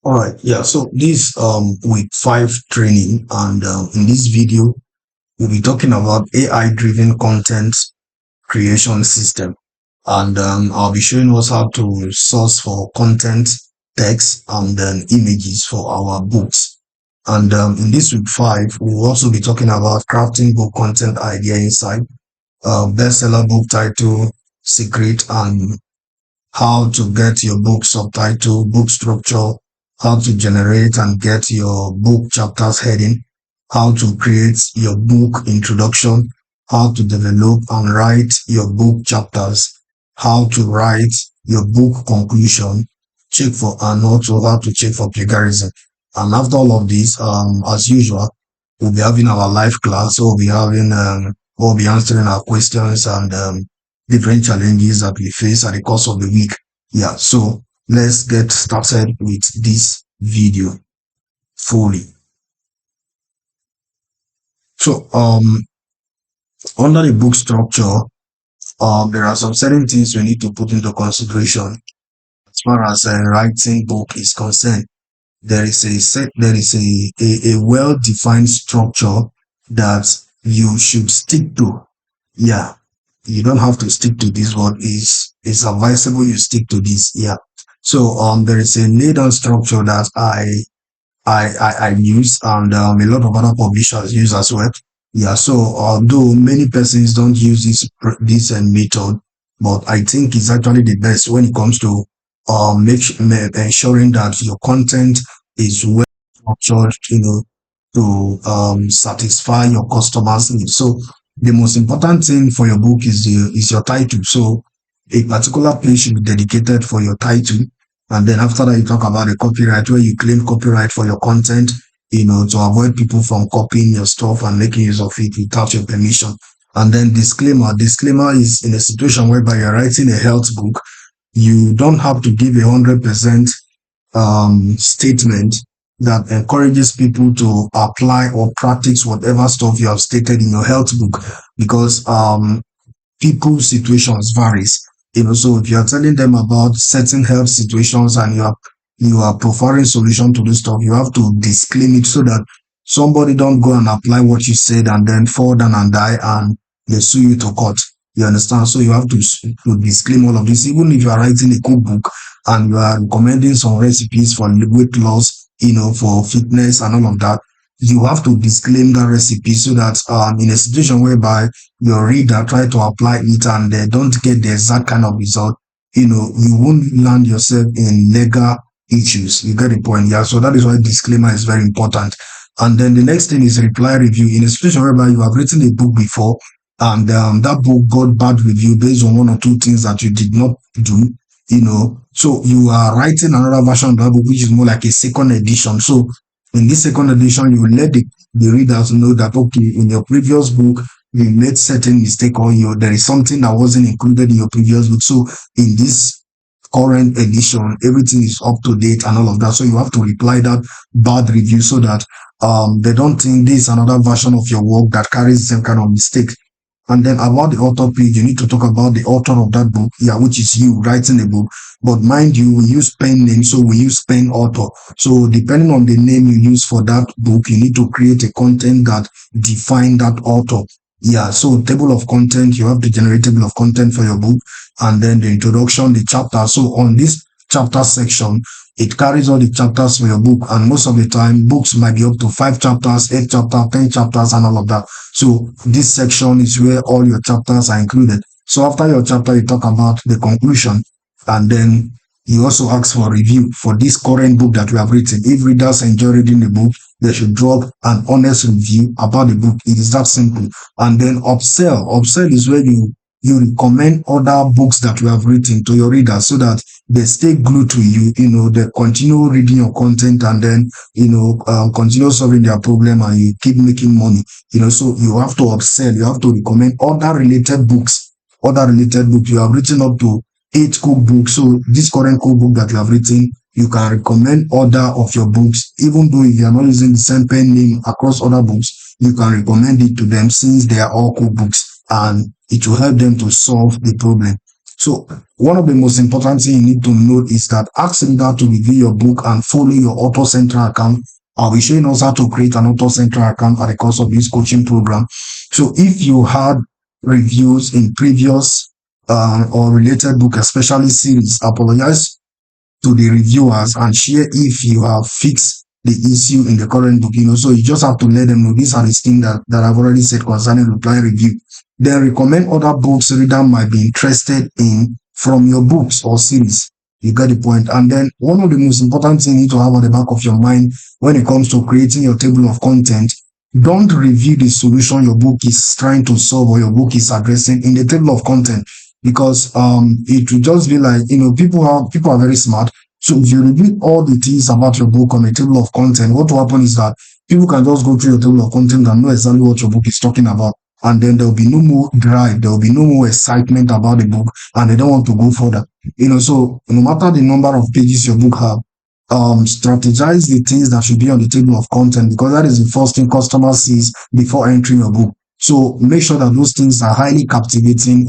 All right, yeah. So this week 5 training, and in this video we'll be talking about AI driven content creation system, and I'll be showing us how to source for content, text, and then images for our books. And in this week 5, we'll also be talking about crafting book content idea inside, bestseller book title, secret, and how to get your book subtitle, book structure, how to generate and get your book chapters heading, how to create your book introduction, how to develop and write your book chapters, how to write your book conclusion, check for, and also how to check for plagiarism. And after all of this, as usual, we'll be having our live class. So we'll be answering our questions and different challenges that we face at the course of the week. Yeah, so let's get started with this video fully. So under the book structure, there are some certain things we need to put into consideration as far as writing book is concerned. There is a well-defined structure that you should stick to. Yeah, you don't have to stick to this one. It's advisable you stick to this. Yeah. So there is a laid down structure that I use, and a lot of other publishers use as well. Yeah. So although many persons don't use this method, but I think it's actually the best when it comes to ensuring that your content is well structured, to satisfy your customers' needs. So the most important thing for your book is your title. So a particular page should be dedicated for your title, and then after that you talk about the copyright, where you claim copyright for your content, to avoid people from copying your stuff and making use of it without your permission. And then disclaimer is in a situation whereby you're writing a health book, you don't have to give 100% statement that encourages people to apply or practice whatever stuff you have stated in your health book, because people's situations varies. So if you are telling them about certain health situations and you are providing solution to this stuff, you have to disclaim it so that somebody don't go and apply what you said and then fall down and die and they sue you to court. You understand? So you have to disclaim all of this. Even if you are writing a cookbook and you are recommending some recipes for weight loss, for fitness and all of that, you have to disclaim that recipe so that in a situation whereby your reader try to apply it and they don't get the exact kind of result, you won't land yourself in legal issues. You get the point? Yeah. So that is why disclaimer is very important. And then the next thing is reply review. In a situation whereby you have written a book before and that book got bad review based on one or two things that you did not do, so you are writing another version of that book, which is more like a second edition. So in this second edition, you will let the readers know that, okay, in your previous book, you made certain mistake, or there is something that wasn't included in your previous book. So in this current edition, everything is up to date and all of that. So you have to reply that bad review so that they don't think this is another version of your work that carries the same kind of mistake. And then about the author page, you need to talk about the author of that book, which is you writing a book. But mind you, we use pen name, so we use pen author. So depending on the name you use for that book, you need to create a content that define that author. Yeah, so table of content, you have to generate table of content for your book, and then the introduction, the chapter. So on this chapter section, it carries all the chapters for your book, and most of the time books might be up to 5 chapters, 8 chapters, 10 chapters, and all of that. So this section is where all your chapters are included. So after your chapter, you talk about the conclusion, and then you also ask for a review for this current book that we have written. If readers enjoy reading the book, they should drop an honest review about the book. It is that simple. And then upsell is where you recommend other books that you have written to your readers so that they stay glued to you, they continue reading your content, and then, continue solving their problem, and you keep making money, so you have to upsell, you have to recommend other related books. You have written up to 8 cookbooks. So this current cookbook that you have written, you can recommend other of your books, even though if you are not using the same pen name across other books, you can recommend it to them since they are all cookbooks, and it will help them to solve the problem. So one of the most important things you need to note is that ask reader to review your book and follow your Auto Central account. I'll be showing us how to create an Auto Central account at the course of this coaching program. So if you had reviews in previous or related book, especially series, apologize to the reviewers and share if you have fixed the issue in the current book. So you just have to let them know these are the things that I've already said concerning reply review. Then recommend other books reader might be interested in from your books or series. You get the point. And then one of the most important things you need to have at the back of your mind when it comes to creating your table of content, don't review the solution your book is trying to solve or your book is addressing in the table of content, because it will just be like, people are very smart. So if you review all the things about your book on a table of content, what will happen is that people can just go through your table of content and know exactly what your book is talking about. And then there will be no more drive, there will be no more excitement about the book, and they don't want to go further. So no matter the number of pages your book have, strategize the things that should be on the table of content, because that is the first thing customer sees before entering your book. So make sure that those things are highly captivating,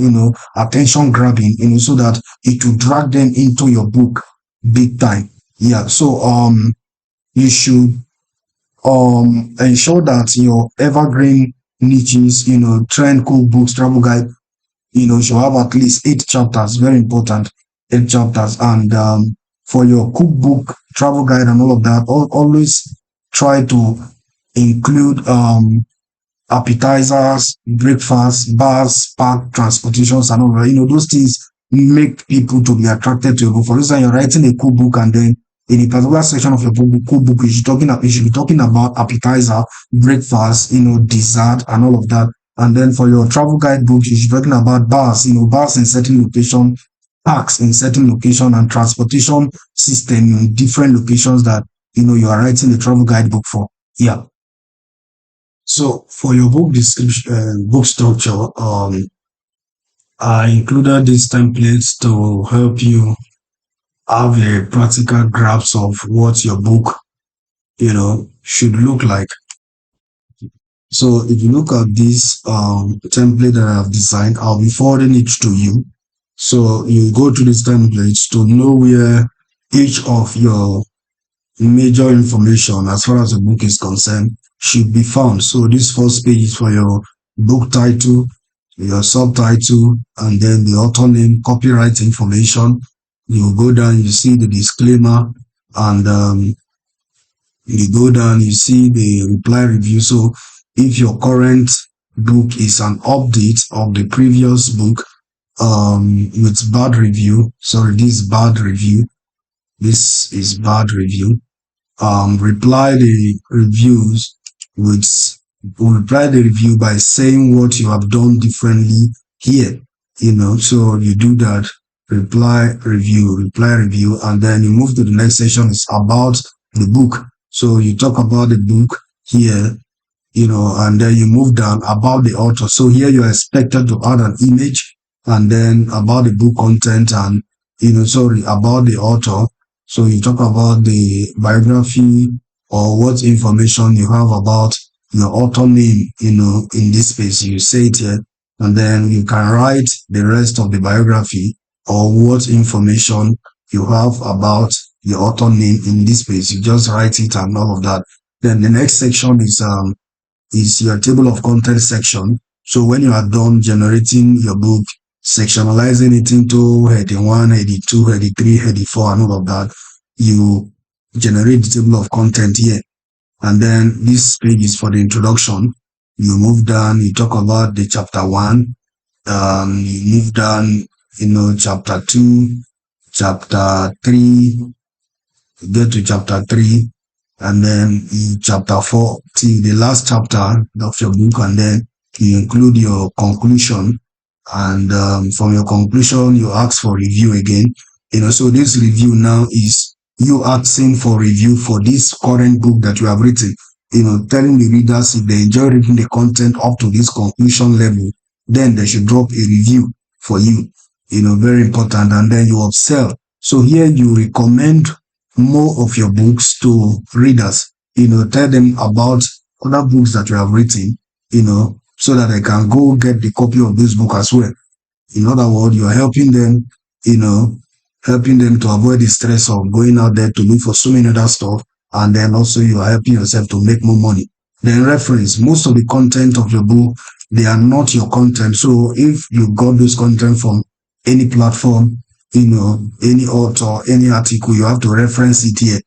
attention grabbing, so that it will drag them into your book big time. Yeah. So you should ensure that your evergreen niches, trend cookbooks, travel guide, should have at least 8 chapters. Very important, 8 chapters. And for your cookbook, travel guide, and all of that, always try to include appetizers, breakfast, bars, park, transportations, and all that. Those things make people to be attracted to your book. For instance, you're writing a cookbook, and then in a particular section of your cookbook, you should be talking about appetizer, breakfast, dessert, and all of that. And then for your travel guide book, you should be talking about bars, bars in certain location, parks in certain location, and transportation system in different locations that you are writing the travel guide book for. Yeah. So for your book description, book structure, I included these templates to help you have a practical grasp of what your book, should look like. So if you look at this template that I've designed, I'll be forwarding it to you. So you go to these templates to know where each of your major information as far as the book is concerned should be found. So this first page is for your book title, your subtitle, and then the author name, copyright information. You go down, you see the disclaimer, and you go down, you see the reply review. So if your current book is an update of the previous book with bad review, sorry, this is bad review, this is bad review, reply the review by saying what you have done differently here. So you do that, reply review, and then you move to the next section. It's about the book. So you talk about the book here, and then you move down about the author. So here you're expected to add an image, and then about the book content, and about the author. So you talk about the biography or what information you have about your author name, in this space. You say it here, and then you can write the rest of the biography or what information you have about the author name in this space. You just write it and all of that. Then the next section is your table of contents section. So when you are done generating your book, sectionalizing it into heading 1, heading 2, heading 3, heading 4, and all of that, you generate the table of content here. And then this page is for the introduction. You move down, you talk about the chapter 1, you move down, chapter 2, chapter 3, get to chapter 3, and then chapter 4 till the last chapter of your book, and then you include your conclusion, and from your conclusion you ask for review again. So this review now is you asking for review for this current book that you have written, telling the readers if they enjoy reading the content up to this conclusion level, then they should drop a review for you, very important. And then you upsell. So here you recommend more of your books to readers, tell them about other books that you have written, so that they can go get the copy of this book as well. In other words, you are helping them, you know, helping them to avoid the stress of going out there to look for so many other stuff. And then also you are helping yourself to make more money. Then reference, most of the content of your book, they are not your content. So if you got those content from any platform, any author, any article, you have to reference it here.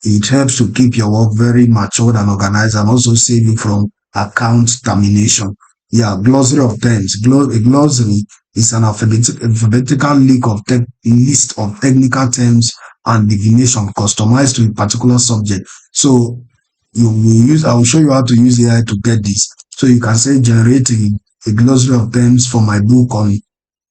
It helps to keep your work very matured and organized, and also save you from account termination. Yeah, glossary of terms. A glossary is an alphabetical list of technical terms and definition customized to a particular subject. So I will show you how to use AI to get this. So you can say generate a glossary of terms for my book on,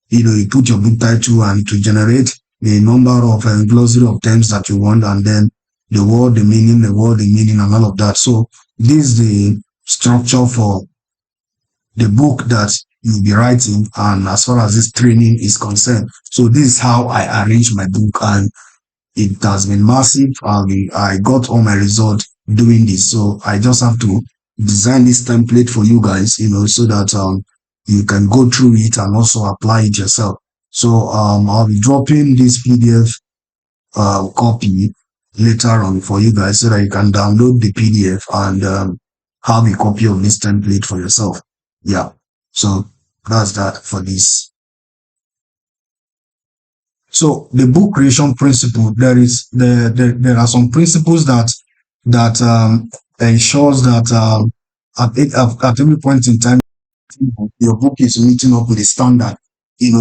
you put your book title and to generate the number of glossary of terms that you want, and then the word, the meaning, and all of that. So this is the structure for the book that you'll be writing, and as far as this training is concerned. So this is how I arrange my book, and it has been massive. I got all my results doing this. So I just have to design this template for you guys, so that you can go through it and also apply it yourself. So I'll be dropping this PDF copy later on for you guys so that you can download the PDF and have a copy of this template for yourself. Yeah. So that's that for this. So the book creation principle, there are some principles that ensures that at every point in time your book is meeting up with the standard.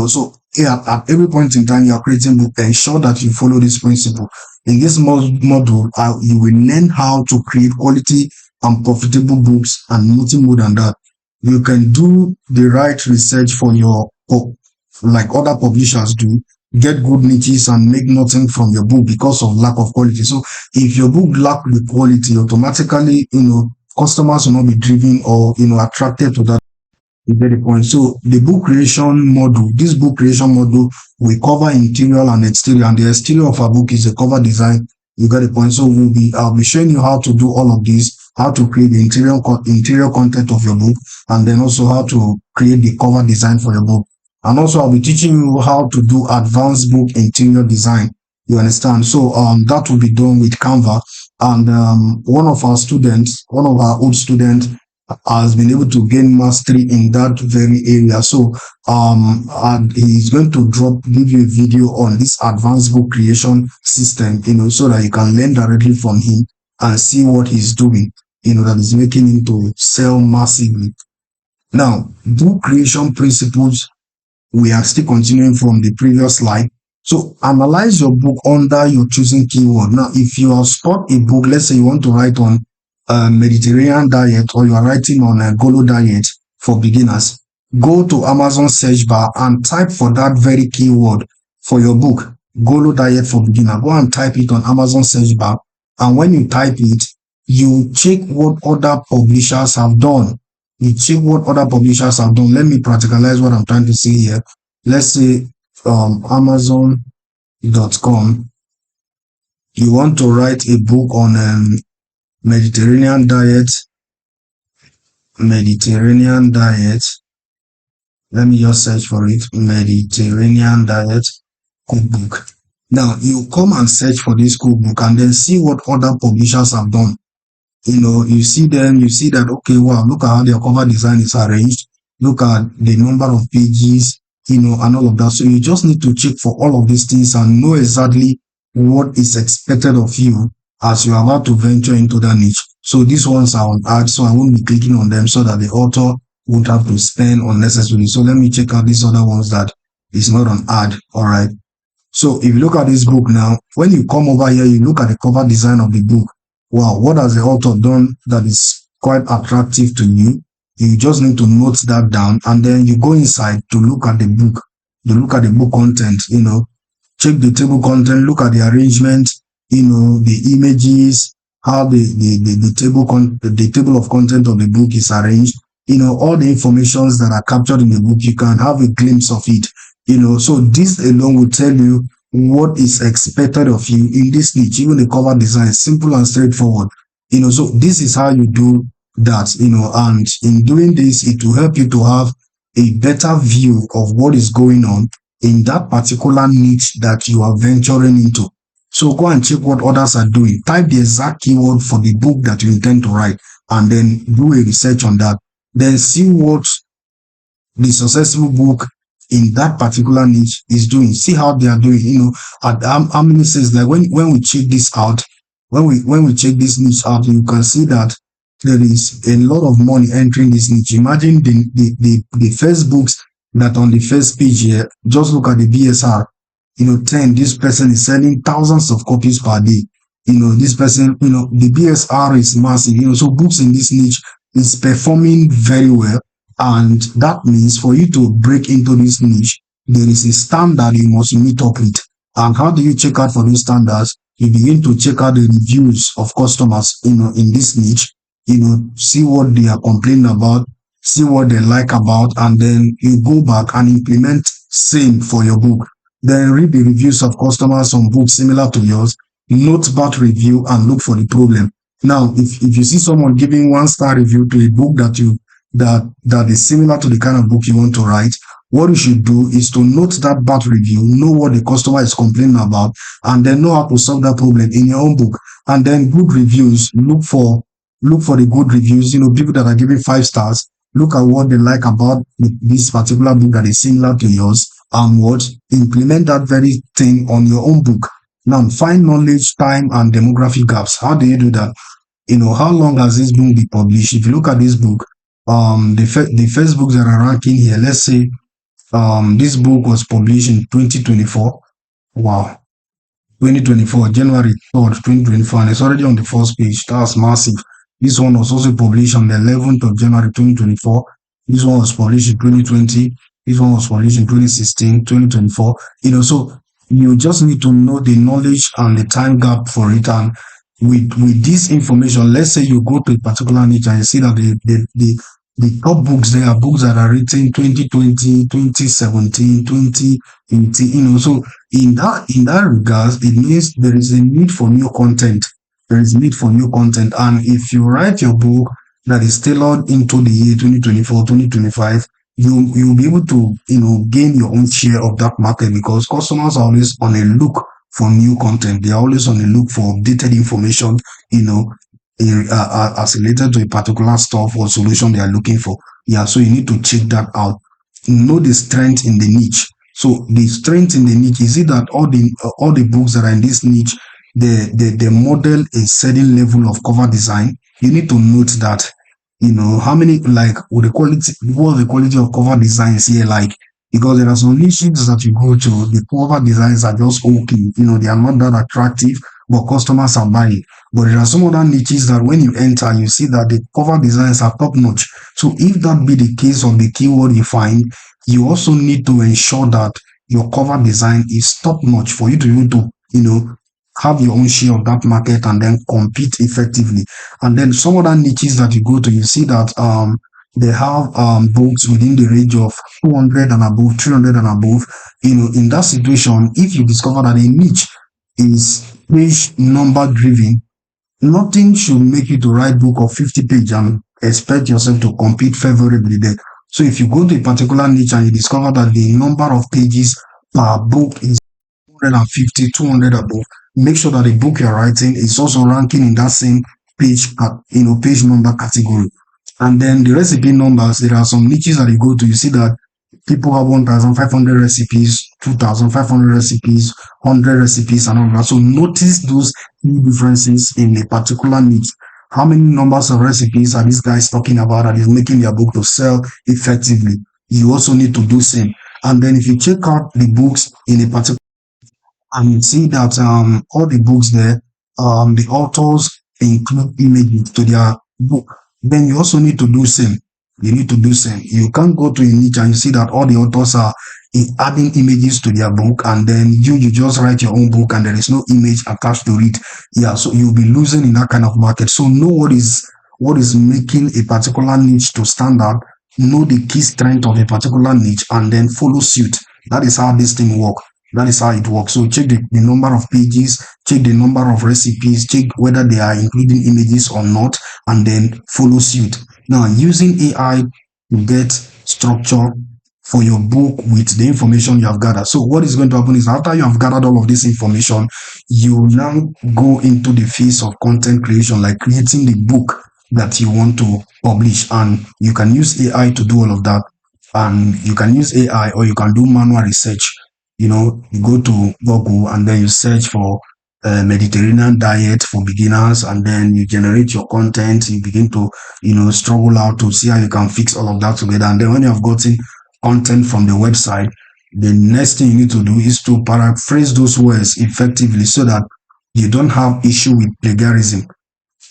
So yeah, at every point in time you are creating book, ensure that you follow this principle. In this module, you will learn how to create quality and profitable books, and nothing more than that. You can do the right research for your book, like other publishers do, get good niches and make nothing from your book because of lack of quality. So if your book lack the quality, automatically, customers will not be driven or, attracted to that. You get the point. So the book creation module, this book creation module will cover interior and exterior, and the exterior of a book is the cover design. You get the point. So I'll be showing you how to do all of this, how to create the interior content of your book, and then also how to create the cover design for your book. And also I'll be teaching you how to do advanced book interior design. You understand? So that will be done with Canva. And one of our old students has been able to gain mastery in that very area. So and he's going to give you a video on this advanced book creation system, so that you can learn directly from him and see what he's doing, that is making him to sell massively. Now, book creation principles, we are still continuing from the previous slide. So analyze your book under your choosing keyword. Now, if you have spot a book, let's say you want to write on Mediterranean diet, or you are writing on a Golo diet for beginners, go to Amazon search bar and type for that very keyword for your book, Golo diet for beginner. Go and type it on Amazon search bar, and when you type it, you check what other publishers have done. Let me practicalize what I'm trying to say here. Let's say Amazon.com, you want to write a book on Mediterranean diet. Let me just search for it. Mediterranean diet cookbook. Now you come and search for this cookbook and then see what other publishers have done. You see that, okay, wow, look at how their cover design is arranged. Look at the number of pages, and all of that. So you just need to check for all of these things and know exactly what is expected of you as you are about to venture into that niche. So these ones are on ads, so I won't be clicking on them so that the author won't have to spend unnecessarily. So let me check out these other ones that is not on ad. All right. So if you look at this book now, when you come over here, you look at the cover design of the book. Wow, what has the author done that is quite attractive to you? You just need to note that down, and then you go inside to look at the book. You look at the book content, check the table content, look at the arrangement, the images, how the table of content of the book is arranged, all the informations that are captured in the book. You can have a glimpse of it, so this alone will tell you what is expected of you in this niche. Even the cover design, simple and straightforward. So this is how you do that, and in doing this, it will help you to have a better view of what is going on in that particular niche that you are venturing into. So go and check what others are doing. Type the exact keyword for the book that you intend to write and then do a research on that. Then see what the successful book in that particular niche is doing. See how they are doing. At how many says that when we check this out, when we check this niche out, you can see that there is a lot of money entering this niche. Imagine the first books that on the first page here. Just look at the BSR. 10. This person is selling thousands of copies per day. This person, the BSR is massive. So books in this niche is performing very well, and that means for you to break into this niche, there is a standard you must meet up with. And how do you check out for those standards? You begin to check out the reviews of customers, in this niche, see what they are complaining about, see what they like about, and then you go back and implement same for your book. Then read the reviews of customers on books similar to yours, note that review and look for the problem. Now, if you see someone giving 1-star review to a book that is similar to the kind of book you want to write, what you should do is to note that bad review, know what the customer is complaining about, and then know how to solve that problem in your own book. And then good reviews, look for the good reviews, people that are giving 5 stars, look at what they like about this particular book that is similar to yours, and what implement that very thing on your own book. Now, find knowledge, time, and demographic gaps. How do you do that? How long has this book been published? If you look at this book, the first books that are ranking here, let's say this book was published in 2024. Wow. 2024, January 3rd, 2024, and it's already on the first page. That's massive. This one was also published on the 11th of January 2024. This one was published in 2020. This one was published in 2016, 2024. So you just need to know the knowledge and the time gap for it. And with this information, let's say you go to a particular niche and you see that the top books, there are books that are written 2020, 2017, 2018. So in that regards, it means there is a need for new content. There is need for new content. And if you write your book that is tailored into the year 2024, 2025, you'll be able to, gain your own share of that market, because customers are always on a look for new content. They are always on a look for updated information, as related to a particular stuff or solution they are looking for. Yeah, so you need to check that out. Know the strength in the niche. So the strength in the niche, is it that all the books that are in this niche, they model a certain level of cover design? You need to note that. How many, like, what the quality of cover designs here like? Because there are some niches that you go to, the cover designs are just okay. They are not that attractive, but customers are buying. But there are some other niches that when you enter, you see that the cover designs are top notch. So if that be the case of the keyword you find, you also need to ensure that your cover design is top notch for you to be able to, have your own share of that market and then compete effectively. And then some other niches that you go to, you see that they have books within the range of 200 and above, 300 and above. In that situation, if you discover that a niche is page number driven, nothing should make you to write book of 50 pages and expect yourself to compete favorably there. So if you go to a particular niche and you discover that the number of pages per book is 150, 200 above, make sure that the book you're writing is also ranking in that same page, page number category. And then the recipe numbers, there are some niches that you go to, you see that people have 1,500 recipes, 2,500 recipes, 100 recipes, and all that. So notice those key differences in a particular niche. How many numbers of recipes are these guys talking about that is making their book to sell effectively? You also need to do same. And then if you check out the books in a particular, and you see that all the books there, the authors include images to their book, then you also need to do same. You need to do same. You can't go to a niche and you see that all the authors are adding images to their book, and then you just write your own book and there is no image attached to it. Yeah, so you'll be losing in that kind of market. So know what is making a particular niche to stand out. Know the key strength of a particular niche and then follow suit. That is how this thing works. That is how it works. So check the number of pages, check the number of recipes, check whether they are including images or not, and then follow suit. Now, using AI to get structure for your book with the information you have gathered. So what is going to happen is after you have gathered all of this information, you now go into the phase of content creation, like creating the book that you want to publish. And you can use AI to do all of that. And you can use AI or you can do manual research. You go to Google and then you search for Mediterranean diet for beginners, and then you generate your content. You begin to, struggle out to see how you can fix all of that together. And then when you have gotten content from the website, the next thing you need to do is to paraphrase those words effectively so that you don't have issue with plagiarism.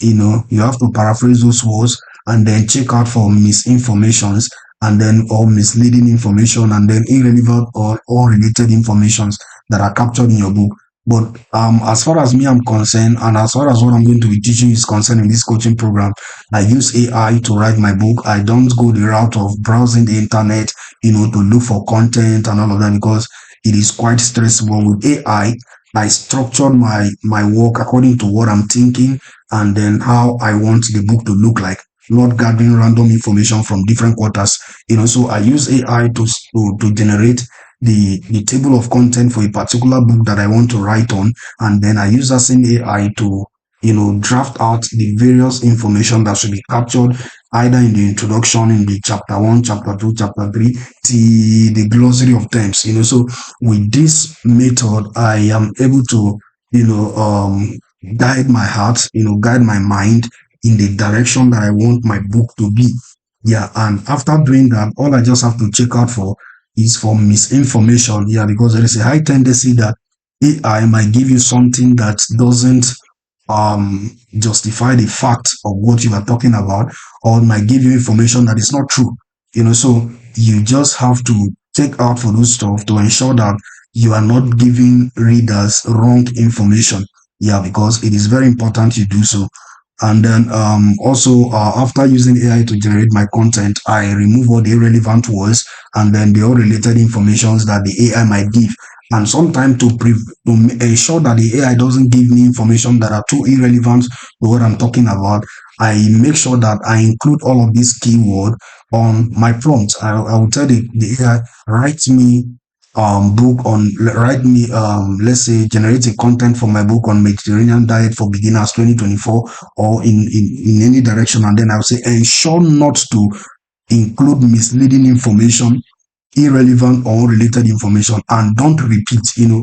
You have to paraphrase those words and then check out for misinformations and then or misleading information and then irrelevant or unrelated informations that are captured in your book. But as far as me I'm concerned, and as far as what I'm going to be teaching is concerned in this coaching program, I use AI to write my book. I don't go the route of browsing the internet, to look for content and all of that, because it is quite stressful. With AI, I structured my work according to what I'm thinking and then how I want the book to look like, not gathering random information from different quarters. So I use AI to generate the table of content for a particular book that I want to write on, and then I use that same AI to draft out the various information that should be captured either in the introduction, in the chapter 1, chapter 2, chapter 3, the glossary of terms. So with this method I am able to guide my heart, guide my mind in the direction that I want my book to be. Yeah, and after doing that, all I just have to check out for is for misinformation. Yeah, because there is a high tendency that AI might give you something that doesn't justify the fact of what you are talking about, or might give you information that is not true. So you just have to take out for those stuff to ensure that you are not giving readers wrong information. Yeah, because it is very important you do so. And then also after using AI to generate my content, I remove all the irrelevant words and then the unrelated informations that the AI might give. And sometimes to ensure that the AI doesn't give me information that are too irrelevant to what I'm talking about, I make sure that I include all of these keywords on my prompt. I will tell the AI, write me let's say generate a content for my book on Mediterranean diet for beginners 2024, or in any direction, and then I'll say ensure not to include misleading information, irrelevant or unrelated information, and don't repeat,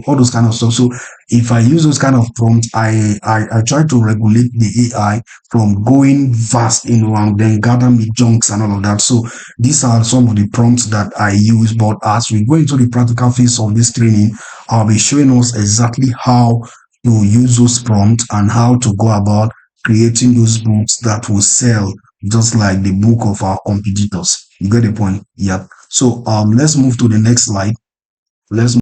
all those kind of stuff. So if I use those kind of prompts, I try to regulate the AI from going vast, and then gather me junks and all of that. So these are some of the prompts that I use. But as we go into the practical phase of this training, I'll be showing us exactly how to use those prompts and how to go about creating those books that will sell just like the book of our competitors. You get the point? Yeah. So let's move to the next slide. Let's move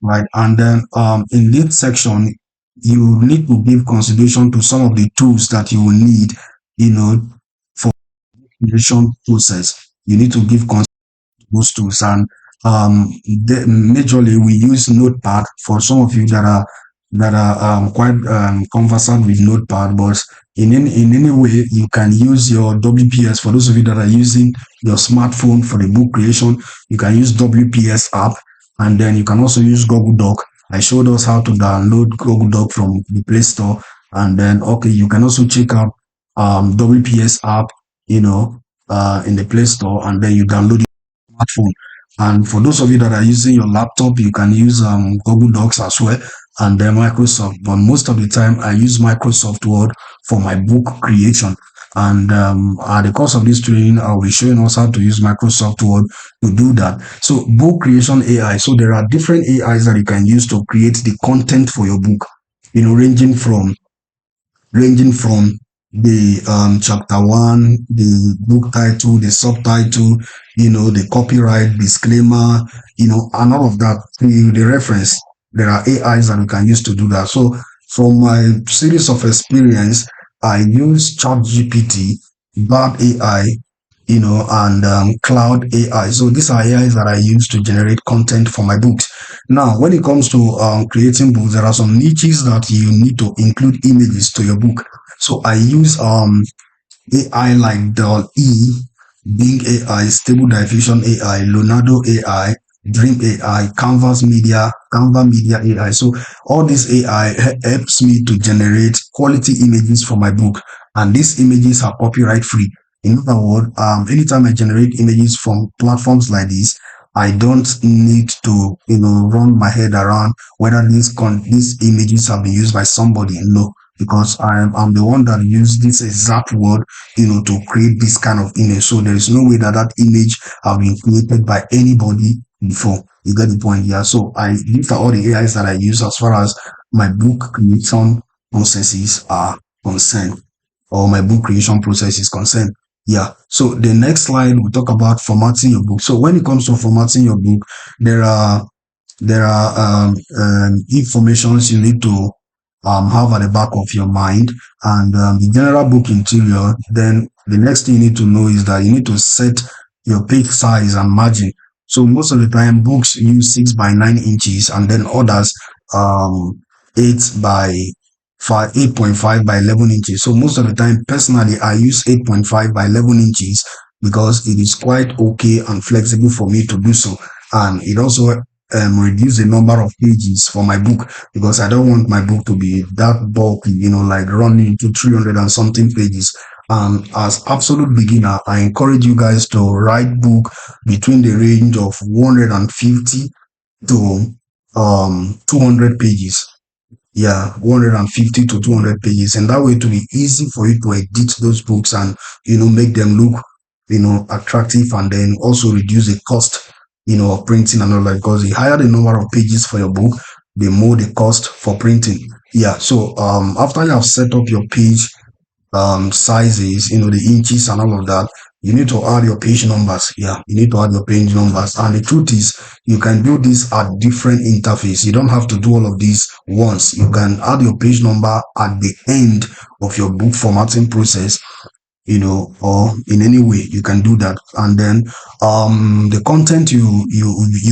right, and then in this section, you need to give consideration to some of the tools that you will need, for creation process. You need to give consideration to those tools, and majorly we use Notepad for some of you that are quite conversant with Notepad, but in any way you can use your WPS. For those of you that are using your smartphone for the book creation, you can use WPS app, and then you can also use Google Doc. I showed us how to download Google Doc from the Play Store, and then you can also check out WPS app, in the Play Store, and then you download it on your smartphone. And for those of you that are using your laptop, you can use Google Docs as well, and then Microsoft. But most of the time, I use Microsoft Word for my book creation. And at the course of this training, I'll be showing us how to use Microsoft Word to do that. So book creation AI. So there are different AIs that you can use to create the content for your book, ranging from the chapter 1, the book title, the subtitle, the copyright, disclaimer, and all of that, the reference. There are AIs that we can use to do that. So from my series of experience, I use ChatGPT, Bard AI, and Cloud AI. So these are AIs that I use to generate content for my books. Now, when it comes to creating books, there are some niches that you need to include images to your book. So I use AI like the Bing AI, Stable Diffusion AI, Leonardo AI, Dream AI, Canva Media AI. So all this AI helps me to generate quality images for my book, and these images are copyright free. In other words, anytime I generate images from platforms like this, I don't need to, run my head around whether these images have been used by somebody. No, because I'm the one that used this exact word, to create this kind of image. So there is no way that that image have been created by anybody before. You get the point? Yeah. So these are all the AIs that I use as far as my book creation processes are concerned, or my book creation process is concerned. Yeah. So the next slide we talk about formatting your book. So when it comes to formatting your book, there are informations you need to have at the back of your mind, and the general book interior. Then the next thing you need to know is that you need to set your page size and margin. So most of the time books use 6 by 9 inches, and then others 8.5 by 11 inches. So most of the time, personally, I use 8.5 by 11 inches because it is quite okay and flexible for me to do so. And it also reduce the number of pages for my book, because I don't want my book to be that bulky, like running into 300 and something pages. As absolute beginner, I encourage you guys to write book between the range of 150 to 200 pages. Yeah, 150 to 200 pages, and that way it will be easy for you to edit those books and make them look attractive, and then also reduce the cost of printing and all that, because the higher the number of pages for your book, the more the cost for printing. Yeah. So after you have set up your page sizes, the inches and all of that, you need to add your page numbers. Yeah, you need to add your page numbers. And the truth is, you can do this at different interface. You don't have to do all of this once. You can add your page number at the end of your book formatting process, or in any way you can do that. And then the content you'll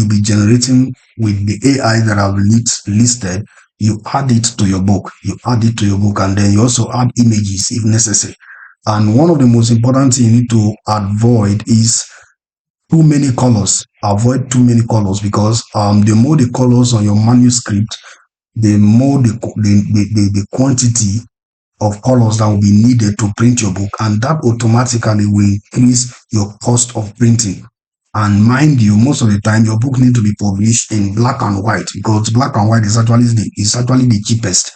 be generating with the AI that I've listed, you add it to your book. And then you also add images if necessary. And one of the most important things you need to avoid is too many colors. Avoid too many colors, because the more the colors on your manuscript, the more the quantity of colors that will be needed to print your book, and that automatically will increase your cost of printing. And mind you, most of the time your book needs to be published in black and white, because black and white is actually the cheapest.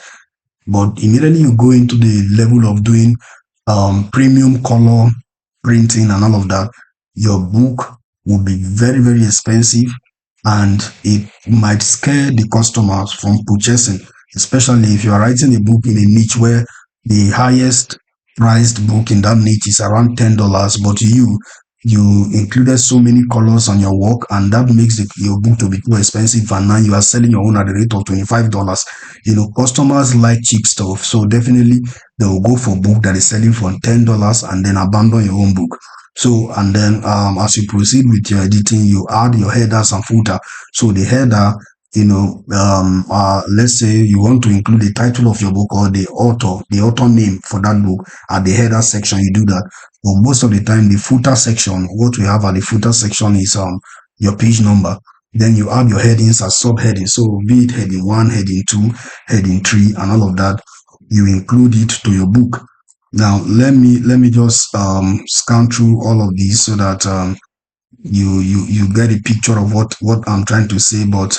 But immediately you go into the level of doing premium color printing and all of that, your book will be very, very expensive, and it might scare the customers from purchasing, especially if you are writing a book in a niche where the highest priced book in that niche is around $10, but you included so many colors on your work, and that makes your book to be too expensive, and now you are selling your own at the rate of $25. Customers like cheap stuff, so definitely they will go for book that is selling for $10 and then abandon your own book. So, and then as you proceed with your editing, you add your headers and footer. So the header, let's say you want to include the title of your book or the author name for that book at the header section, you do that. But most of the time, the footer section, what we have at the footer section is your page number. Then you add your headings as subheadings. So be it heading 1, heading 2, heading 3, and all of that, you include it to your book. Now let me just scan through all of these so that you get a picture of what I'm trying to say. But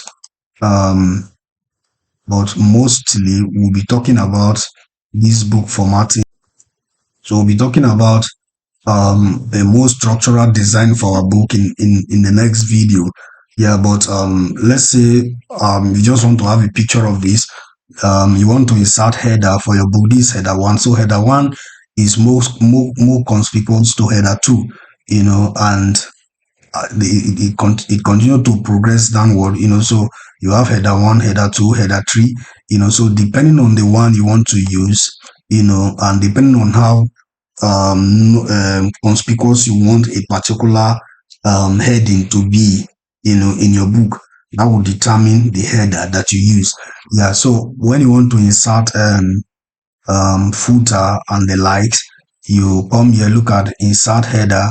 mostly we'll be talking about this book formatting. So we'll be talking about a more structural design for our book in the next video. Yeah, but let's say you just want to have a picture of this. You want to insert header for your book. This header 1. So header 1 is more conspicuous to header 2, and it continues to progress downward, so you have header 1, header 2, header 3, so depending on the one you want to use, and depending on how conspicuous you want a particular heading to be, in your book, that will determine the header that you use. Yeah, so when you want to insert footer and the likes, you come here, look at insert header,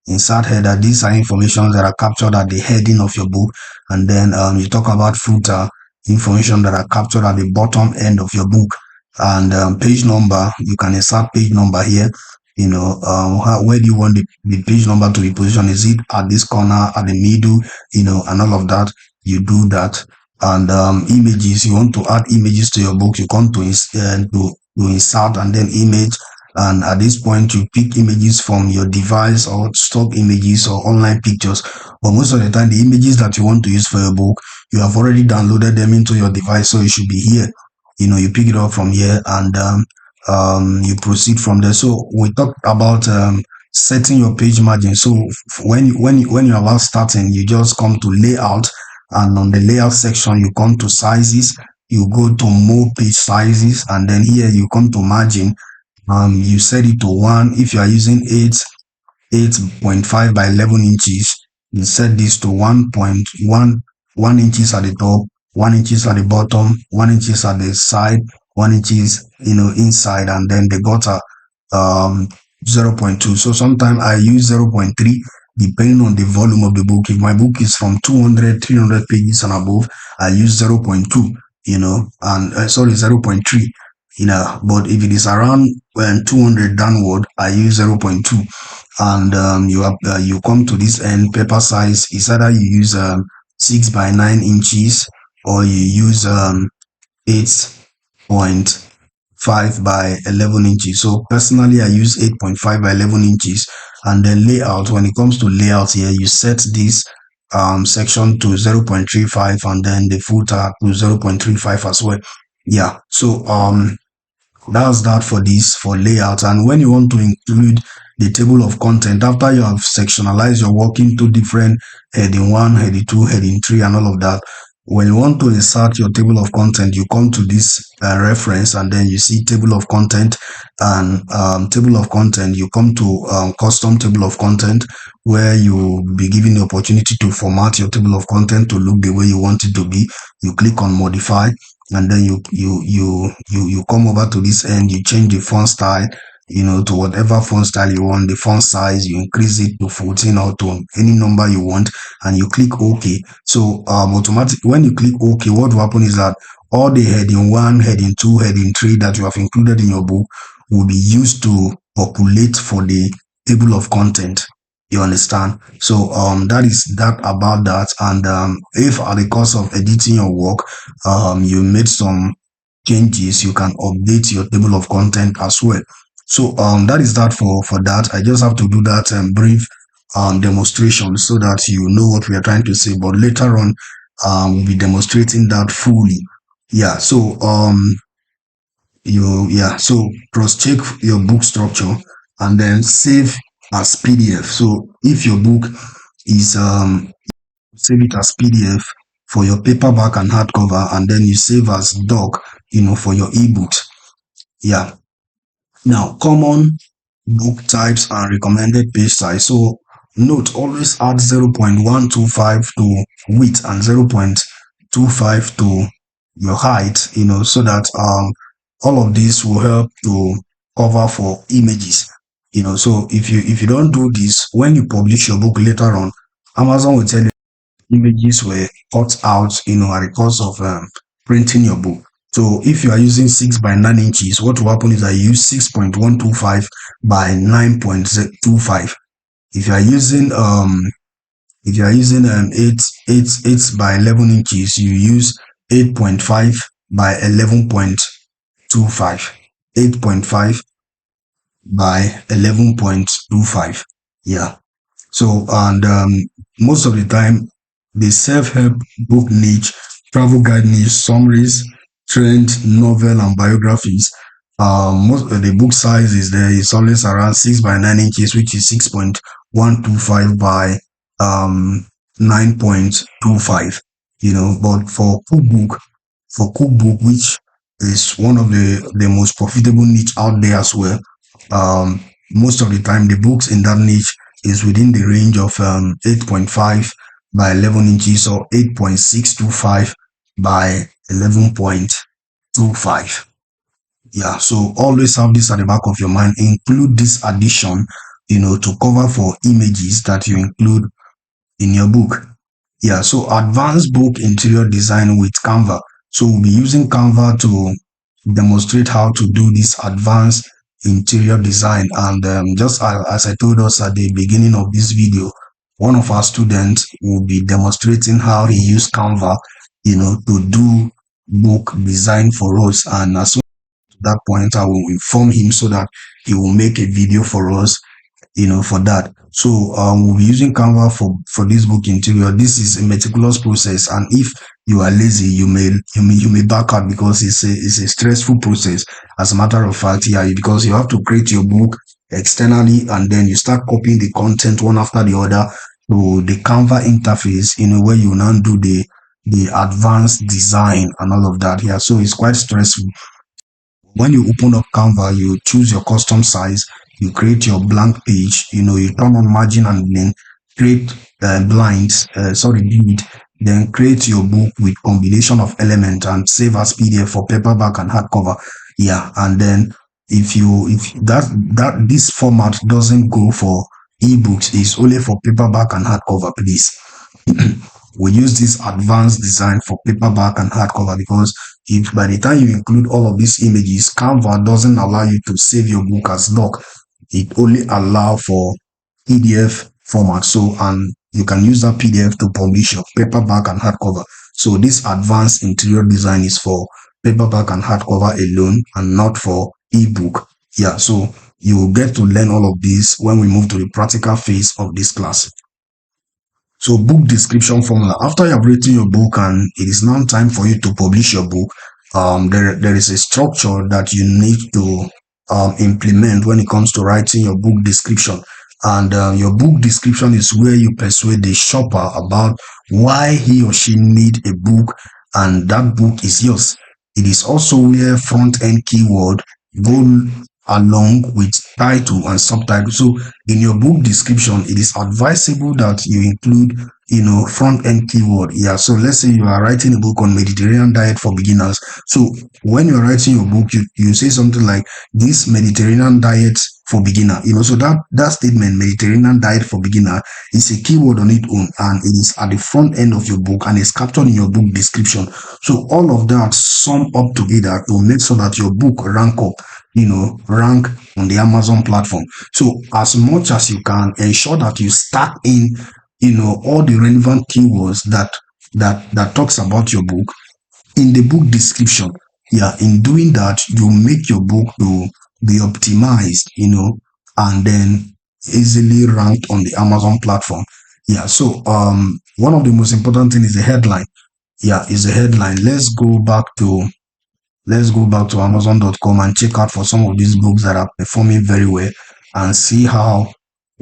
insert header. These are information that are captured at the heading of your book. And then you talk about footer, information that are captured at the bottom end of your book. And page number, you can insert page number here. Where do you want the page number to be positioned? Is it at this corner, at the middle, and all of that? You do that. And images, you want to add images to your book, you come to insert and then image. And at this point, you pick images from your device or stock images or online pictures. But most of the time, the images that you want to use for your book, you have already downloaded them into your device, so it should be here. You pick it up from here, and you proceed from there. So we talked about setting your page margin. So when you're about starting, you just come to layout, and on the layout section, you come to sizes. You go to more page sizes, and then here you come to margin. You set it to 1. If you are using 8.5 by 11 inches, you set this to 1 inches at the top, 1 inches at the bottom, 1 inches at the side, 1 inches inside, and then the gutter 0.2. So sometimes I use 0.3 depending on the volume of the book. If my book is from 200, 300 pages and above, I use 0.2, and sorry, 0.3. But if it is around 200 downward, I use 0.2. And you come to this end. Paper size is either you use 6 by 9 inches or you use 8.5 by 11 inches. So personally, I use 8.5 by 11 inches. And then layout, when it comes to layout here, you set this section to 0.35 and then the footer to 0.35 as well. Yeah, so that's that for layout. And when you want to include the table of content, after you have sectionalized your work into different heading 1, heading 2, heading 3, and all of that, when you want to insert your table of content, you come to this reference, and then you see table of content. And table of content, you come to custom table of content, where you be given the opportunity to format your table of content to look the way you want it to be. You click on modify, and then you come over to this end. You change the font style to whatever font style you want. The font size, you increase it to 14 or to any number you want, and you click OK. So automatically, when you click OK, what will happen is that all the heading 1, heading 2, heading 3 that you have included in your book will be used to populate for the table of content. You understand? So that is that about that. And if at the course of editing your work, you made some changes, you can update your table of content as well. So that is that for that. I just have to do that brief demonstration so that you know what we are trying to say. But later on, we'll be demonstrating that fully. Yeah. So so cross-check your book structure and then save as PDF. So if your book is save it as PDF for your paperback and hardcover, and then you save as doc, for your ebooks. Yeah. Now, common book types and recommended page size. So note, always add 0.125 to width and 0.25 to your height, so that all of this will help to cover for images. So if you don't do this, when you publish your book later on, Amazon will tell you images were cut out, at the cost of printing your book. So if you are using 6 by 9 inches, what will happen is I use 6.125 by 9.25. If you are using 8 by 11 inches, you use 8.5 by 11.25. 8.5 by 11.25. Yeah. So, and most of the time, the self-help book niche, travel guide niche, summaries, trend, novel, and biographies, most of the book size is always around 6 by 9 inches, which is 6.125 by 9.25. But for cookbook, which is one of the most profitable niche out there as well, most of the time the books in that niche is within the range of 8.5 by 11 inches or 8.625 by 11.25. Yeah, so always have this at the back of your mind. Include this addition, to cover for images that you include in your book. Yeah, so advanced book interior design with Canva. So we'll be using Canva to demonstrate how to do this advanced interior design. And just as I told us at the beginning of this video, one of our students will be demonstrating how he used Canva, to do book design for us. And as soon as to that point, I will inform him so that he will make a video for us, for that. So we'll be using Canva for this book interior. This is a meticulous process, and if you are lazy, you may back out, because it's a stressful process. As a matter of fact, yeah, because you have to create your book externally, and then you start copying the content one after the other to the Canva interface, where you now do the advanced design and all of that. Yeah, so it's quite stressful. When you open up Canva, you choose your custom size, you create your blank page, you turn on margin, and then create grid, then create your book with combination of element and save as PDF for paperback and hardcover. Yeah, and then if this format doesn't go for ebooks, it's only for paperback and hardcover, please. We use this advanced design for paperback and hardcover, because if by the time you include all of these images, Canva doesn't allow you to save your book as doc. It only allows for PDF format. So, and you can use that PDF to publish your paperback and hardcover. So this advanced interior design is for paperback and hardcover alone, and not for ebook. Yeah, so you will get to learn all of this when we move to the practical phase of this class. So book description formula. After you have written your book and it is now time for you to publish your book, there is a structure that you need to implement when it comes to writing your book description. And your book description is where you persuade the shopper about why he or she need a book, and that book is yours. It is also where front-end keyword go along with title and subtitle. So in your book description, it is advisable that you include front-end keyword. Yeah, so let's say you are writing a book on Mediterranean diet for beginners. So when you're writing your book, you say something like this Mediterranean diet for beginner. So that statement, Mediterranean diet for beginner, is a keyword on its own, and it is at the front end of your book and is captured in your book description. So all of that sum up together to make sure that your book rank on the Amazon platform. So as much as you can, ensure that you stack in all the relevant keywords that talks about your book in the book description. Yeah, in doing that, you make your book to be optimized, and then easily ranked on the Amazon platform. Yeah, so one of the most important thing is the headline. Yeah, is the headline. Let's go back to Amazon.com and check out for some of these books that are performing very well, and see how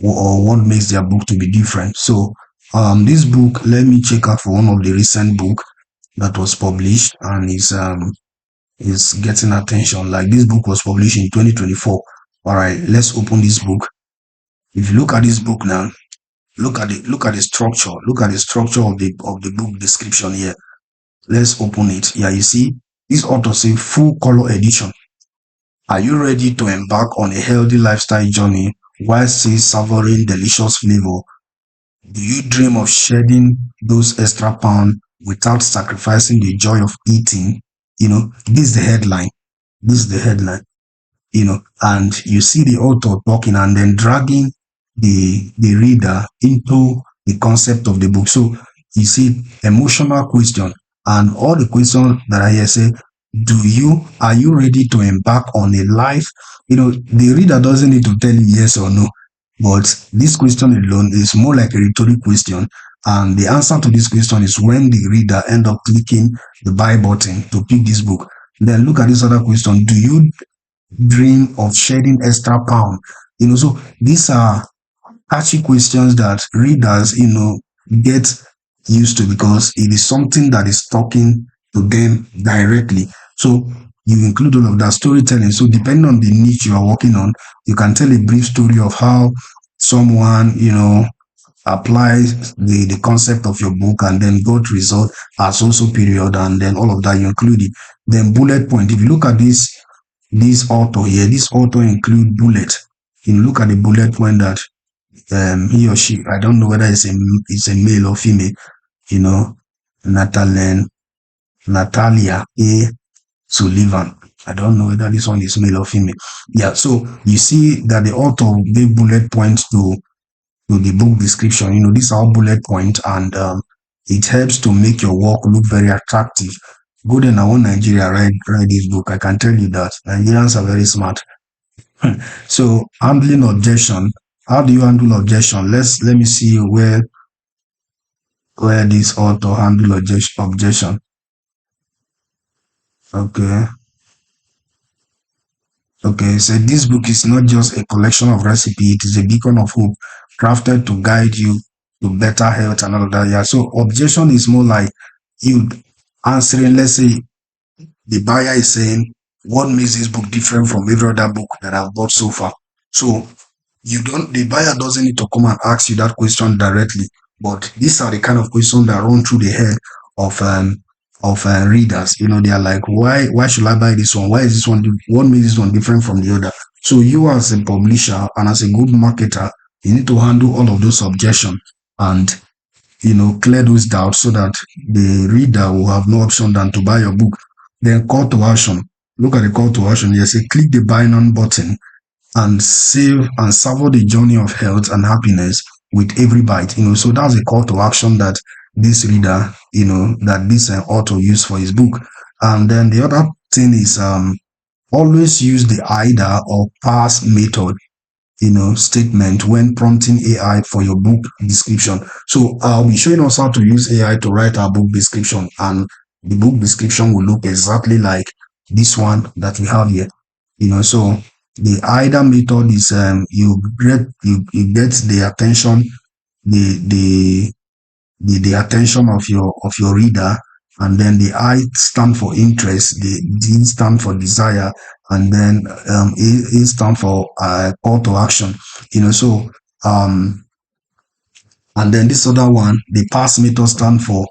or what makes their book to be different. So this book, let me check out for one of the recent book that was published and is getting attention. Like this book was published in 2024. All right, let's open this book. If you look at this book now, look at the structure. Look at the structure of the book description here. Let's open it. Yeah, you see this author say full color edition. Are you ready to embark on a healthy lifestyle journey while still savoring delicious flavor? Do you dream of shedding those extra pounds without sacrificing the joy of eating? This is the headline. This is the headline. And you see the author talking and then dragging the reader into the concept of the book. So you see emotional question, and all the questions that I hear say, are you ready to embark on a life? The reader doesn't need to tell you yes or no, but this question alone is more like a rhetoric question. And the answer to this question is when the reader end up clicking the buy button to pick this book. Then look at this other question. Do you dream of shedding extra pound? So these are catchy questions that readers, get used to, because it is something that is talking to them directly. So you include all of that storytelling. So depending on the niche you are working on, you can tell a brief story of how someone, applies the concept of your book and then got result as also period, and then all of that you include it. Then bullet point. If you look at this author here, this author include bullet. You look at the bullet point that he or she, I don't know whether it's a male or female, you know, Natalia A. Sullivan. I don't know whether this one is male or female. Yeah, so you see that the author gave bullet points to the book description. These are all bullet points, and it helps to make your work look very attractive. Good, and I want Nigeria write this book. I can tell you that Nigerians are very smart. So handling objection. How do you handle objection? Let me see where this author handle objection. Okay. Okay, so this book is not just a collection of recipes, it is a beacon of hope crafted to guide you to better health and all of that. Yeah, so objection is more like you answering, let's say, the buyer is saying, what makes this book different from every other book that I've bought so far? So the buyer doesn't need to come and ask you that question directly, but these are the kind of questions that run through the head of readers. They are like, why should I buy this one? Why is this one? What makes this one different from the other? So you, as a publisher and as a good marketer, you need to handle all of those objections and clear those doubts so that the reader will have no option than to buy your book. Then call to action. Look at the call to action. You say click the buy now button and save and savor the journey of health and happiness with every bite. So that's a call to action that this reader, that this author used for his book. And then the other thing is always use the either or pass method statement when prompting AI for your book description. So I'll be showing us how to use AI to write our book description, and the book description will look exactly like this one that we have here. So the either method is you get the attention, the attention of your reader, and then the I stand for interest, the D stand for desire, and then A stand for call to action. So and then this other one, the pass method stand for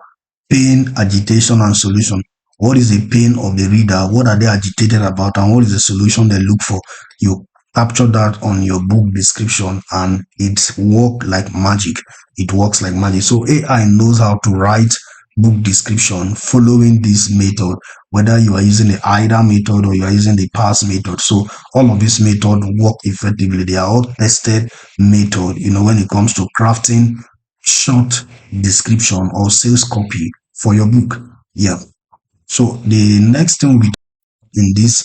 pain, agitation, and solution. What is the pain of the reader? What are they agitated about? And what is the solution they look for? You capture that on your book description, and it works like magic. It works like magic. So AI knows how to write book description following this method, whether you are using the either method or you are using the pass method. So all of these methods work effectively. They are all tested method, when it comes to crafting short description or sales copy for your book. Yeah. So the next thing we in this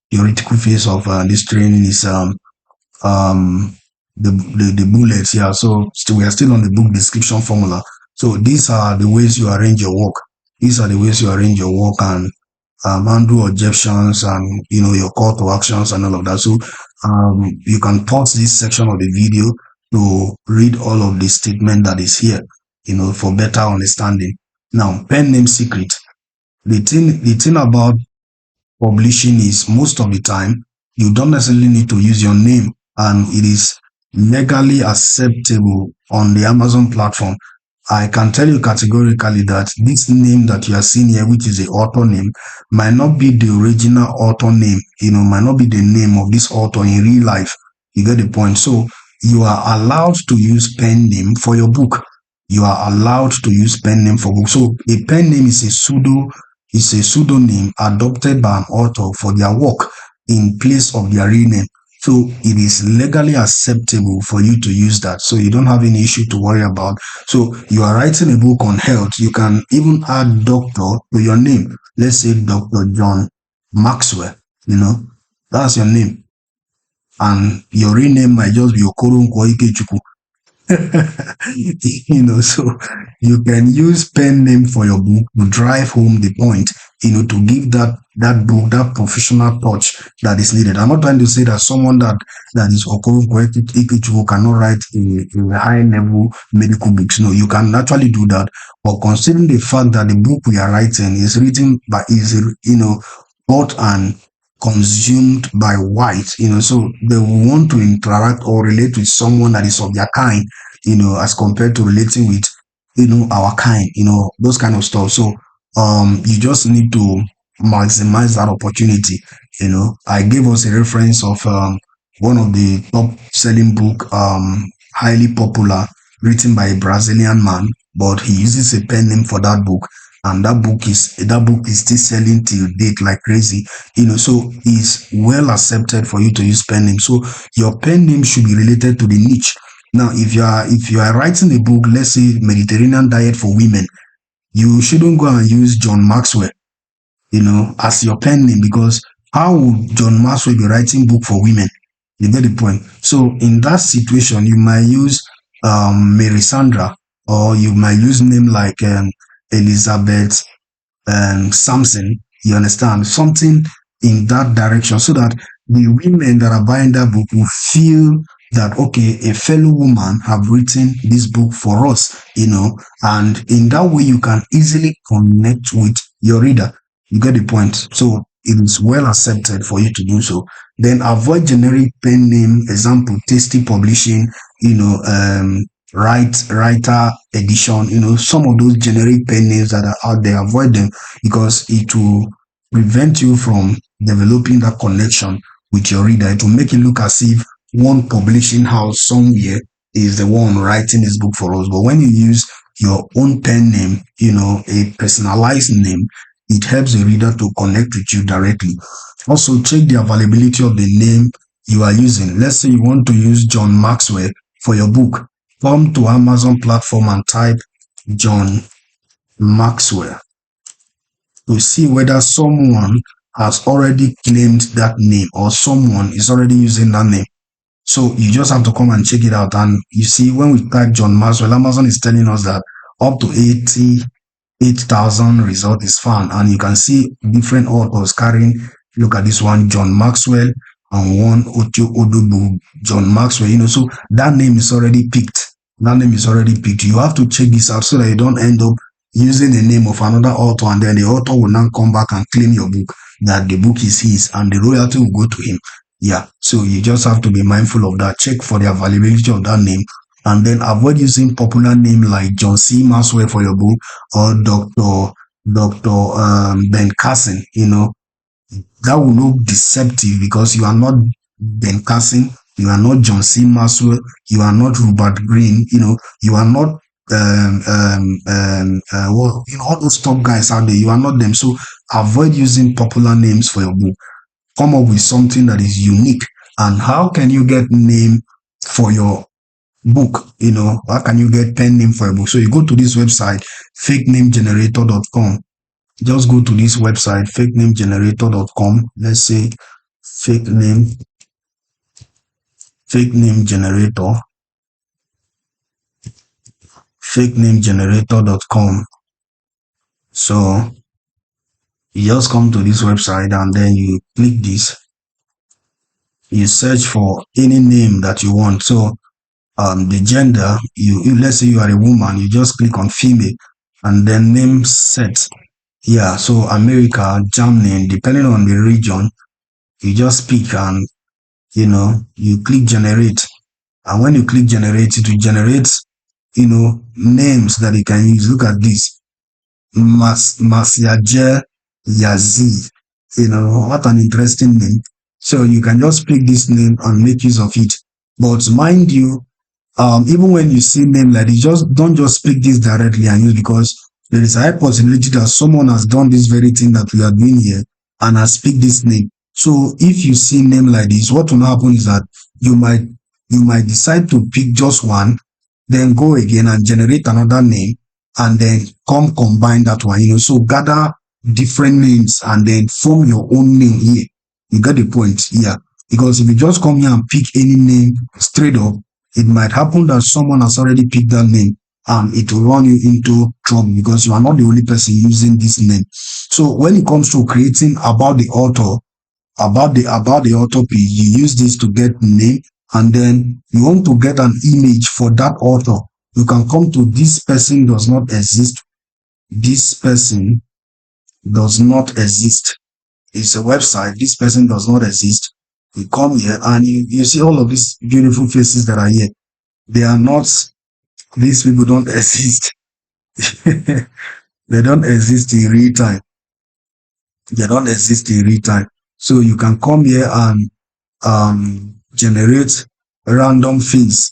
theoretical phase of this training is the bullets. Yeah. So we are still on the book description formula. So these are the ways you arrange your work. These are the ways you arrange your work and handle objections and your call to actions and all of that. So you can pause this section of the video to read all of the statement that is here, for better understanding. Now, pen name secret. The thing about publishing is most of the time you don't necessarily need to use your name, and it is legally acceptable on the Amazon platform. I can tell you categorically that this name that you are seeing here, which is the author name, might not be the original author name, might not be the name of this author in real life. You get the point? So you are allowed to use pen name for your book. You are allowed to use pen name for book. So a pen name is a pseudonym adopted by an author for their work in place of their real name. So it is legally acceptable for you to use that. So you don't have any issue to worry about. So you are writing a book on health. You can even add doctor to your name. Let's say Dr. John Maxwell, that's your name. And your real name might just be Okoronko Ikechukwu. So you can use pen name for your book to drive home the point, to give that book that professional touch that is needed. I'm not trying to say that someone that is Okoronko Ikechukwu cannot write a high level medical books. No, you can actually do that. But considering the fact that the book we are writing is written by bought and consumed by whites, so they will want to interact or relate with someone that is of their kind, as compared to relating with, our kind, those kind of stuff. So, you just need to maximize that opportunity. I gave us a reference of, one of the top selling book, highly popular, written by a Brazilian man, but he uses a pen name for that book. And that book is still selling till date like crazy. So it's well accepted for you to use pen name. So your pen name should be related to the niche. Now, if you are writing a book, let's say Mediterranean diet for women, you shouldn't go and use John Maxwell, as your pen name, because how would John Maxwell be writing book for women? You get the point. So in that situation, you might use Mary Sandra, or you might use name like Elizabeth Samson. You understand? Something in that direction, so that the women that are buying that book will feel that, okay, a fellow woman have written this book for us, and in that way you can easily connect with your reader. You get the point. So it is well accepted for you to do so. Then avoid generic pen name, example, Tasty Publishing, writer edition, some of those generic pen names that are out there. Avoid them, because it will prevent you from developing that connection with your reader. It will make it look as if one publishing house somewhere is the one writing this book for us. But when you use your own pen name, a personalized name, it helps the reader to connect with you directly. Also, check the availability of the name you are using. Let's say you want to use John Maxwell for your book. Come to Amazon platform and type John Maxwell to see whether someone has already claimed that name or someone is already using that name. So you just have to come and check it out. And you see, when we type John Maxwell, Amazon is telling us that up to 8,000 result is found. And you can see different authors carrying, look at this one, John Maxwell, and one Ocho Odubu, John Maxwell, so that name is already picked. That name is already picked. You have to check this out so that you don't end up using the name of another author, and then the author will now come back and claim your book, that the book is his, and the royalty will go to him. Yeah, so you just have to be mindful of that. Check for the availability of that name, and then avoid using popular name like John C. Maxwell for your book, or Dr. Ben Carson. That will look deceptive, because you are not Ben Carson, you are not John C. Maxwell, you are not Rupert Green, you are not all those top guys out there. You are not them. So avoid using popular names for your book. Come up with something that is unique. And how can you get name for your book? How can you get pen name for a book? So you go to this website, fakenamegenerator.com. Just go to this website, fakenamegenerator.com. Let's say fake name generator, fakenamegenerator.com. So you just come to this website, and then you click this. You search for any name that you want. So the gender, you let's say you are a woman, you just click on female, and then name set. Yeah, so America, Germany, depending on the region, you just pick, and you click generate. And when you click generate, it will generate names that you can use. Look at this, Masyaje Yazid. What an interesting name. So you can just pick this name and make use of it. But mind you, even when you see name like this, don't just pick this directly and use, because there is a high possibility that someone has done this very thing that we are doing here and has picked this name. So if you see name like this, what will happen is that you might decide to pick just one, then go again and generate another name, and then combine that one. So gather different names and then form your own name here. You get the point? Yeah. Because if you just come here and pick any name straight up, it might happen that someone has already picked that name, and it will run you into trouble, because you are not the only person using this name. So when it comes to creating about the author page, you use this to get name, and then you want to get an image for that author. You can come to this person does not exist. This person does not exist. It's a website. This person does not exist. You come here and you see all of these beautiful faces that are here. They are not, these people don't exist. They don't exist in real time. They don't exist in real time. So you can come here and generate random face,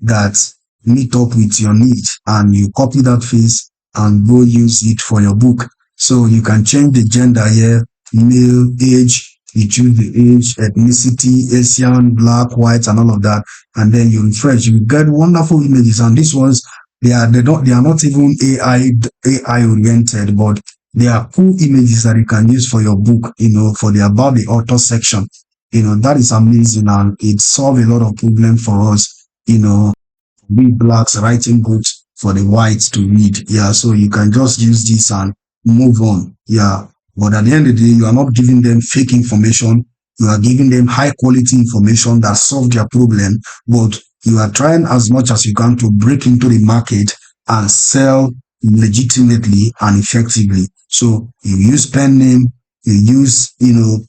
that meet up with your need, and you copy that face and go use it for your book. So you can change the gender here, male, age, you choose the age, ethnicity, Asian, black, white, and all of that, and then you refresh. You get wonderful images, and these ones they are not even AI oriented, but they are cool images that you can use for your book, for the about the author section. That is amazing, and it solves a lot of problems for us, we blacks writing books for the whites to read. Yeah, so you can just use this and move on. Yeah. But at the end of the day, you are not giving them fake information. You are giving them high quality information that solve their problem. But you are trying as much as you can to break into the market and sell legitimately and effectively. So you use pen name, you use,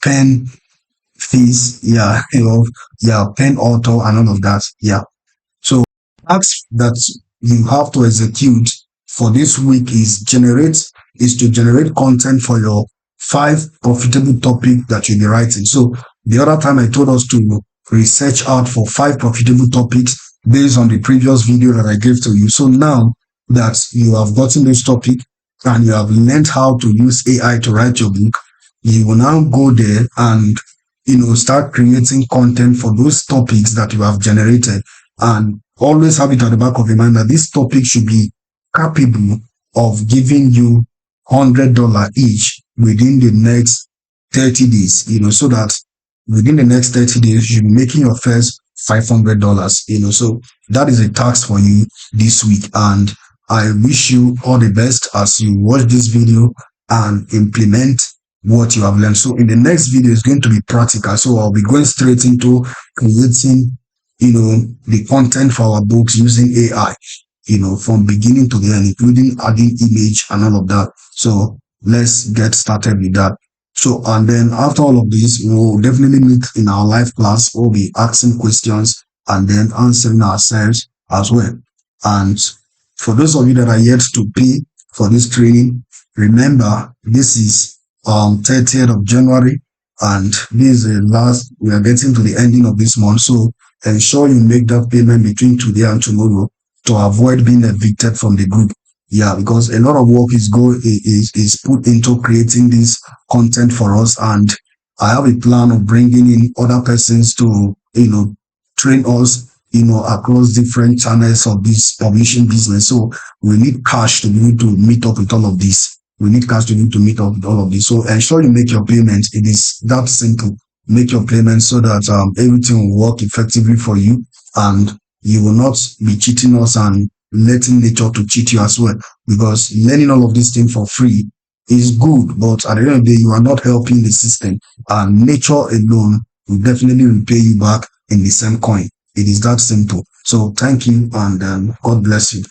pen fees, yeah, yeah, pen author and all of that. Yeah. So tasks that you have to execute for this week is to generate content for your 5 profitable topic that you'll be writing. So the other time I told us to research out for 5 profitable topics based on the previous video that I gave to you. So now that you have gotten this topic and you have learned how to use AI to write your book, you will now go there and start creating content for those topics that you have generated, and always have it at the back of your mind that this topic should be capable of giving you $100 each within the next 30 days, so that within the next 30 days, you're making your first $500, so that is a task for you this week. And I wish you all the best as you watch this video and implement what you have learned. So in the next video, it's going to be practical. So I'll be going straight into creating the content for our books using AI, from beginning to the end, including adding image and all of that. So let's get started with that. So, and then after all of this, we'll definitely meet in our live class. We'll be asking questions and then answering ourselves as well. And for those of you that are yet to pay for this training, remember, this is 30th of January, and this is the last, we are getting to the ending of this month. So ensure you make that payment between today and tomorrow to avoid being evicted from the group. Yeah, because a lot of work is put into creating this content for us, and I have a plan of bringing in other persons to train us across different channels of this publishing business. So we need cash to be able to meet up with all of this. We need cash to be able to meet up with all of this. So ensure you make your payment. It is that simple. Make your payment so that everything will work effectively for you, and you will not be cheating us and letting nature to cheat you as well. Because learning all of these things for free is good, but at the end of the day, you are not helping the system, and nature alone will definitely repay you back in the same coin. It is that simple. So thank you, and God bless you.